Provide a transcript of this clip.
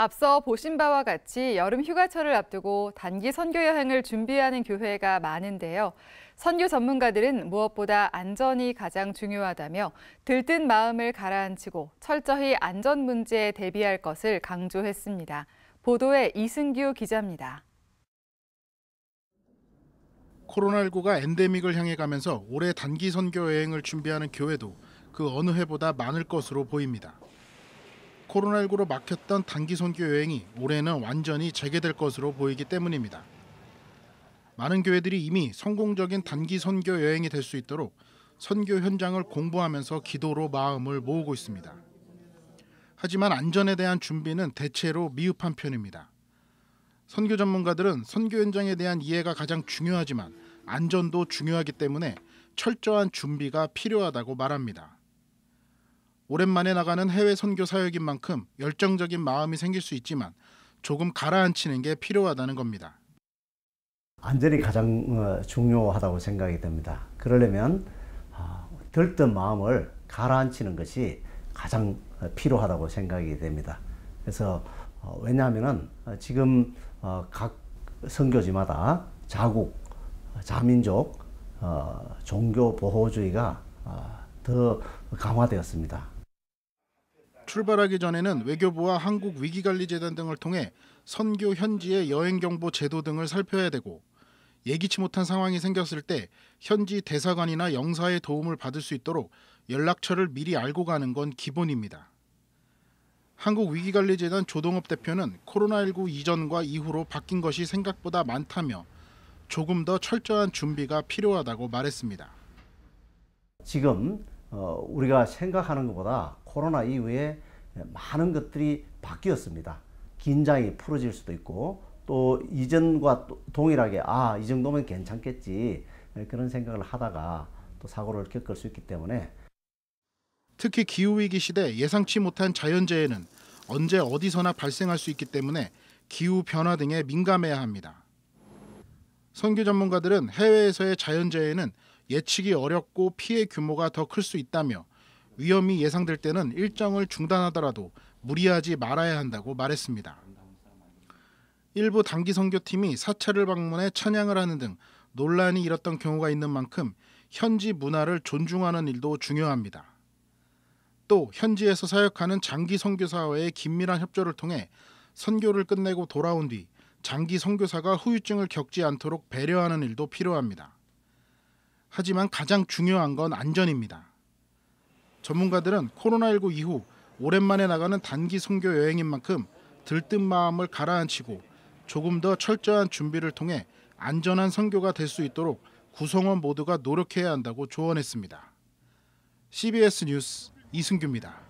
앞서 보신 바와 같이 여름 휴가철을 앞두고 단기 선교 여행을 준비하는 교회가 많은데요. 선교 전문가들은 무엇보다 안전이 가장 중요하다며 들뜬 마음을 가라앉히고 철저히 안전 문제에 대비할 것을 강조했습니다. 보도에 이승규 기자입니다. 코로나19가 엔데믹을 향해 가면서 올해 단기 선교 여행을 준비하는 교회도 그 어느 해보다 많을 것으로 보입니다. 코로나19로 막혔던 단기 선교 여행이 올해는 완전히 재개될 것으로 보이기 때문입니다. 많은 교회들이 이미 성공적인 단기 선교 여행이 될 수 있도록 선교 현장을 공부하면서 기도로 마음을 모으고 있습니다. 하지만 안전에 대한 준비는 대체로 미흡한 편입니다. 선교 전문가들은 선교 현장에 대한 이해가 가장 중요하지만 안전도 중요하기 때문에 철저한 준비가 필요하다고 말합니다. 오랜만에 나가는 해외 선교 사역인 만큼 열정적인 마음이 생길 수 있지만 조금 가라앉히는 게 필요하다는 겁니다. 안전이 가장 중요하다고 생각이 됩니다. 그러려면 들뜬 마음을 가라앉히는 것이 가장 필요하다고 생각이 됩니다. 그래서 왜냐하면 지금 각 선교지마다 자국, 자민족, 종교 보호주의가 더 강화되었습니다. 출발하기 전에는 외교부와 한국위기관리재단 등을 통해 선교 현지의 여행경보 제도 등을 살펴야 되고 예기치 못한 상황이 생겼을 때 현지 대사관이나 영사의 도움을 받을 수 있도록 연락처를 미리 알고 가는 건 기본입니다. 한국위기관리재단 조동업 대표는 코로나19 이전과 이후로 바뀐 것이 생각보다 많다며 조금 더 철저한 준비가 필요하다고 말했습니다. 지금 우리가 생각하는 것보다 코로나 이후에 많은 것들이 바뀌었습니다. 긴장이 풀어질 수도 있고 또 이전과 동일하게 이 정도면 괜찮겠지 그런 생각을 하다가 또 사고를 겪을 수 있기 때문에 특히 기후위기 시대 예상치 못한 자연재해는 언제 어디서나 발생할 수 있기 때문에 기후변화 등에 민감해야 합니다. 선교 전문가들은 해외에서의 자연재해는 예측이 어렵고 피해 규모가 더 클 수 있다며 위험이 예상될 때는 일정을 중단하더라도 무리하지 말아야 한다고 말했습니다. 일부 단기 선교팀이 사찰을 방문해 찬양을 하는 등 논란이 일었던 경우가 있는 만큼 현지 문화를 존중하는 일도 중요합니다. 또 현지에서 사역하는 장기 선교사와의 긴밀한 협조를 통해 선교를 끝내고 돌아온 뒤 장기 선교사가 후유증을 겪지 않도록 배려하는 일도 필요합니다. 하지만 가장 중요한 건 안전입니다. 전문가들은 코로나19 이후 오랜만에 나가는 단기 선교 여행인 만큼 들뜬 마음을 가라앉히고 조금 더 철저한 준비를 통해 안전한 선교가 될 수 있도록 구성원 모두가 노력해야 한다고 조언했습니다. CBS 뉴스 이승규입니다.